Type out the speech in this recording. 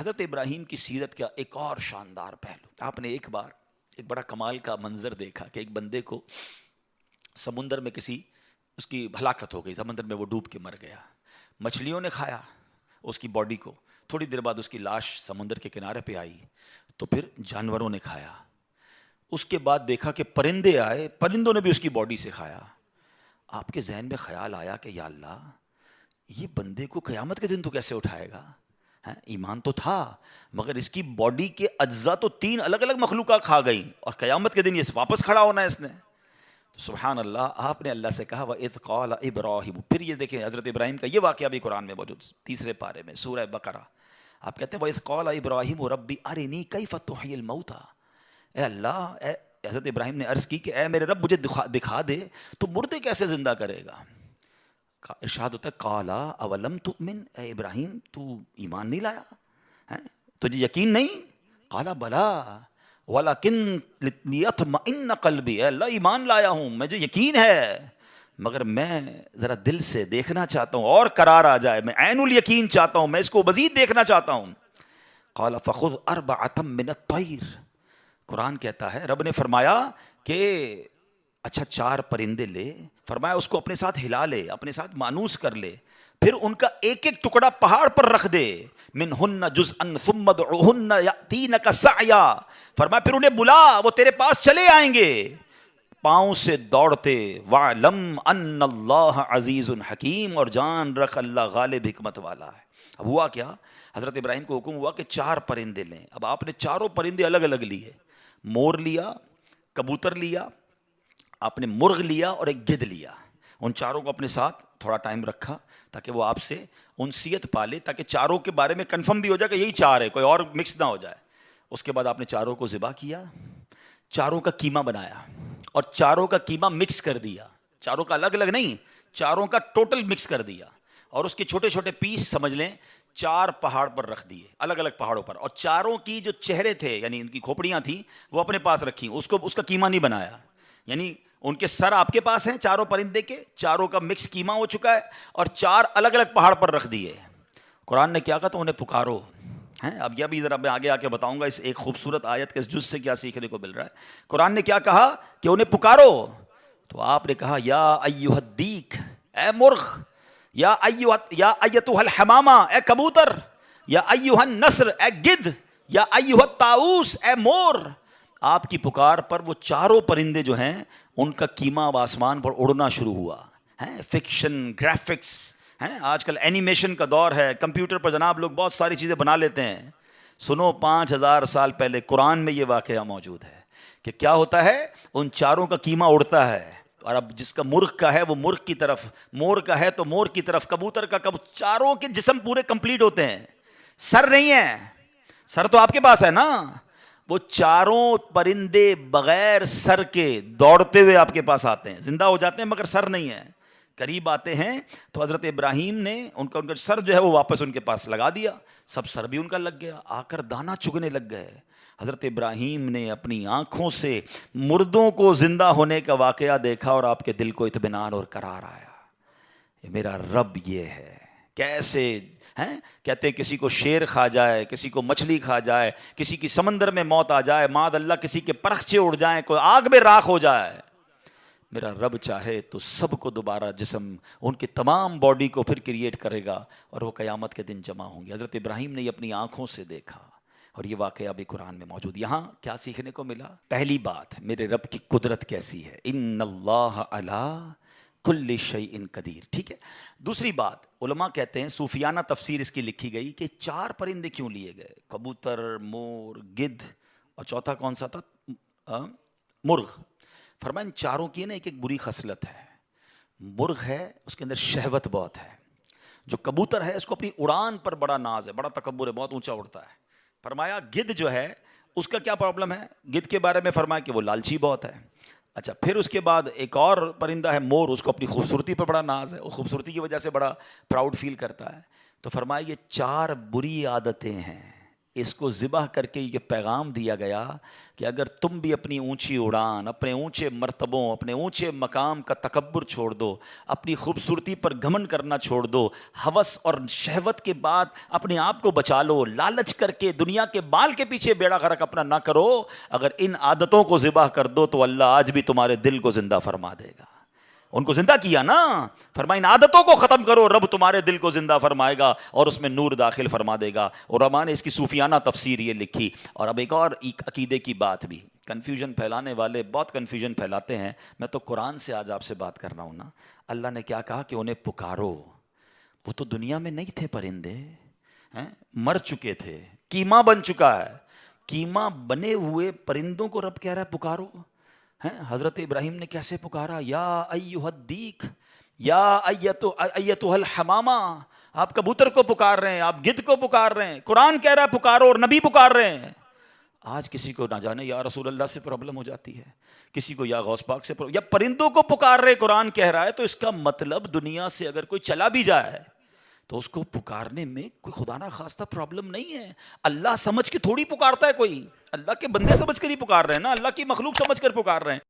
حضرت ابراہیم کی سیرت کا ایک اور شاندار پہلو، آپ نے ایک بار ایک بڑا کمال کا منظر دیکھا کہ ایک بندے کو سمندر میں اس کی ہلاکت ہو گئی، سمندر میں وہ ڈوب کے مر گیا، مچھلیوں نے کھایا اس کی باڈی کو، تھوڑی دیر بعد اس کی لاش سمندر کے کنارے پہ آئی، تو پھر جانوروں نے کھایا، اس کے بعد دیکھا کہ پرندے آئے، پرندوں نے بھی اس کی باڈی سے کھایا۔ آپ کے ذہن میں خیال آیا کہ یا اللہ، یہ بندے کو قیامت کے دن تو کیسے اٹھائے گا؟ ایمان تو تھا، مگر اس کی باڈی کے اجزاء تو 3 الگ الگ مخلوقات کھا گئیں، اور قیامت کے دن یہ واپس کھڑا ہونا ہے اس نے۔ تو سبحان اللہ، آپ نے اللہ سے کہا وَإِذْ قَالَ إِبْرَاهِيمُ، پھر یہ دیکھیں حضرت ابراہیم کا یہ واقعہ بھی قرآن میں موجود، 3 پارے میں سورہ بقرہ۔ آپ کہتے ہیں وَإِذْ قَالَ إِبْرَاهِيمُ رَبِّ أَرِنِي كَيْفَ تُحْيِي الْمَوْتَى، اے اللہ، حضرت ابراہیم نے عرض کی کہ اے میرے رب مجھے دکھا دے تو مردے کیسے زندہ کرے گا۔ ارشاد ہوتا ہے قَالَ أَوَلَمْ تُؤْمِنْ، اے ابراہیم تو ایمان نہیں لایا، تجھے یقین نہیں؟ قَالَ بَلَىٰ وَلَكِنْ لِيَطْمَئِنَّ قَلْبِي، اے اللہ ایمان لایا ہوں، مجھے یقین ہے، مگر میں ذرا دل سے دیکھنا چاہتا ہوں اور قرار آ جائے، میں عین الیقین چاہتا ہوں، میں اس کو مزید دیکھنا چاہتا ہوں۔ قَالَ فَخُذْ أَرْبَعَةً مِّنَ الطَّيْرِ، قرآن کہتا ہے رب نے فرمایا کہ اچھا 4 پرندے لے، فرمایا اس کو اپنے ساتھ ہلا لے، اپنے ساتھ مانوس کر لے، پھر ان کا ایک ایک ٹکڑا پہاڑ پر رکھ دے، منہن جزءا ثم ادعوہن یاتینک سعیا، فرمایا پھر انہیں بلا، وہ تیرے پاس چلے آئیں گے پاؤں سے دوڑتے، وَعْلَمْ أَنَّ اللَّهَ عَزِيزٌ حَكِيمٌ، اور جان رکھ اللہ غالب حکمت والا ہے۔ اب ہوا کیا، حضرت ابراہیم کو حکم ہوا کہ 4 پرندے لیں، اب آپ نے 4 پرندے الگ الگ لیے، مور لیا، کبوتر لیا، آپ نے مرغ لیا اور ایک گدھ لیا، ان 4 کو اپنے ساتھ تھوڑا ٹائم رکھا تاکہ وہ آپ سے انسیت پالے، تاکہ 4 کے بارے میں کنفرم بھی ہو جائے کہ یہی 4 ہے، کوئی اور مکس نہ ہو جائے۔ اس کے بعد آپ نے 4 کو ذبح کیا، 4 کا قیمہ بنایا اور 4 کا قیمہ مکس کر دیا، 4 کا الگ الگ نہیں، 4 کا ٹوٹل مکس کر دیا، اور اس کے چھوٹے چھوٹے پیس سمجھ لیں 4 پہاڑ پر رکھ دیے، الگ الگ پہاڑوں پر، اور 4 کی جو چہرے تھے یعنی ان کی کھوپڑیاں تھیں وہ اپنے پاس رکھی، اس کا قیمہ نہیں بنایا، یعنی ان کے سر آپ کے پاس ہیں 4 پرندے کے، 4 کا مکس قیمہ ہو چکا ہے، اور 4 الگ الگ پہاڑ پر رکھ دیے۔ قرآن نے کیا کہا تو انہیں پکارو، اب یہ بھی ذرا میں آگے آ کے بتاؤں گا اس ایک خوبصورت آیت کے اس جز سے کیا سیکھنے کو مل رہا ہے۔ قرآن نے کیا کہا کہ انہیں پکارو، تو آپ نے کہا یا ایھا الدیک، اے مرغ، یا ایتھا الحمامہ، اے کبوتر، یا ایھا النسر، اے گدھ، یا ایھا الطاؤس، اے مور۔ آپ کی پکار پر وہ 4 پرندے جو ہیں ان کا قیمہ اب آسمان پر اڑنا شروع ہوا ہے۔ فکشن، گرافکس، آج کل اینیمیشن کا دور ہے، کمپیوٹر پر جناب لوگ بہت ساری چیزیں بنا لیتے ہیں۔ سنو 5000 سال پہلے قرآن میں یہ واقعہ موجود ہے کہ کیا ہوتا ہے، ان 4 کا قیمہ اڑتا ہے، اور اب جس کا مرغ کا ہے وہ مرغ کی طرف، مور کا ہے تو مور کی طرف، کبوتر کا 4 کے جسم پورے کمپلیٹ ہوتے ہیں، سر نہیں ہے، سر تو آپ کے پاس ہے نا، وہ 4 پرندے بغیر سر کے دوڑتے ہوئے آپ کے پاس آتے ہیں، زندہ ہو جاتے ہیں مگر سر نہیں ہے، قریب آتے ہیں تو حضرت ابراہیم نے ان کا سر جو ہے وہ واپس ان کے پاس لگا دیا، سب سر بھی ان کا لگ گیا، آ کر دانہ چگنے لگ گئے۔ حضرت ابراہیم نے اپنی آنکھوں سے مردوں کو زندہ ہونے کا واقعہ دیکھا اور آپ کے دل کو اطمینان اور قرار آیا، یہ میرا رب یہ ہے۔ کیسے کہتے ہیں کسی کو شیر کھا جائے، کسی کو مچھلی کھا جائے، کسی کی سمندر میں موت آ جائے، معاذ اللہ کسی کے پرخچے اڑ جائیں، کوئی آگ میں راکھ ہو جائے، میرا رب چاہے تو سب کو دوبارہ جسم، ان کی تمام باڈی کو پھر کریٹ کرے گا اور وہ قیامت کے دن جمع ہوں گے۔ حضرت ابراہیم نے یہ اپنی آنکھوں سے دیکھا، اور یہ واقعہ بھی قرآن میں موجود۔ یہاں کیا سیکھنے کو ملا؟ پہلی بات، میرے رب کی قدرت کیسی ہے، ان اللہ علی کل شیء قدیر، ٹھیک ہے۔ دوسری بات، علماء کہتے ہیں، صوفیانہ تفسیر اس کی لکھی گئی کہ 4 پرندے کیوں لیے گئے، کبوتر، مور، گدھ، اور چوتھا کون سا تھا، مرغ۔ فرمایا ان 4 کی نا ایک بری خصلت ہے، مرغ ہے اس کے اندر شہوت بہت ہے، جو کبوتر ہے اس کو اپنی اڑان پر بڑا ناز ہے، بڑا تکبر ہے، بہت اونچا اڑتا ہے۔ فرمایا گدھ جو ہے اس کا کیا پرابلم ہے، گدھ کے بارے میں فرمایا کہ وہ لالچی بہت ہے۔ اچھا، پھر اس کے بعد ایک اور پرندہ ہے مور، اس کو اپنی خوبصورتی پر بڑا ناز ہے، وہ خوبصورتی کی وجہ سے بڑا پراؤڈ فیل کرتا ہے۔ تو فرمایا یہ 4 بری عادتیں ہیں، اس کو ذبح کر کے یہ پیغام دیا گیا کہ اگر تم بھی اپنی اونچی اڑان، اپنے اونچے مرتبوں، اپنے اونچے مقام کا تکبر چھوڑ دو، اپنی خوبصورتی پر گھمنڈ کرنا چھوڑ دو، ہوس اور شہوت کے بعد اپنے آپ کو بچا لو، لالچ کر کے دنیا کے بال کے پیچھے بیڑا غرق اپنا نہ کرو، اگر ان عادتوں کو ذبح کر دو تو اللہ آج بھی تمہارے دل کو زندہ فرما دے گا۔ ان کو زندہ کیا نا، فرمایا ان عادتوں کو ختم کرو، رب تمہارے دل کو زندہ فرمائے گا اور اس میں نور داخل فرما دے گا۔ علماء نے اس کی صوفیانہ تفسیر یہ لکھی۔ اور اب ایک اور عقیدے کی بات بھی، کنفیوژن پھیلانے والے بہت کنفیوژن پھیلاتے ہیں، میں تو قرآن سے آج آپ سے بات کر رہا ہوں نا۔ اللہ نے کیا کہا کہ انہیں پکارو، وہ تو دنیا میں نہیں تھے پرندے، مر چکے تھے، کیما بن چکا ہے، کیما بنے ہوئے پرندوں کو رب کہہ رہا ہے پکارو۔ حضرت ابراہیم نے کیسے پکارا، یا ایھا الدیک، یا ایتھا الحمامہ، آپ کبوتر کو پکار رہے ہیں، آپ گدھ کو پکار رہے ہیں، قرآن کہہ رہا ہے پکارو اور نبی پکار رہے ہیں۔ آج کسی کو نہ جانے یا رسول اللہ سے پرابلم ہو جاتی ہے، کسی کو یا غوث پاک سے یا پرندوں کو پکار رہے، قرآن کہہ رہا ہے، تو اس کا مطلب دنیا سے اگر کوئی چلا بھی جائے تو اس کو پکارنے میں کوئی خدا نہ خواستہ پرابلم نہیں ہے۔ اللہ سمجھ کے تھوڑی پکارتا ہے کوئی، اللہ کے بندے سمجھ کر ہی پکار رہے ہیں نا، اللہ کی مخلوق سمجھ کر پکار رہے ہیں۔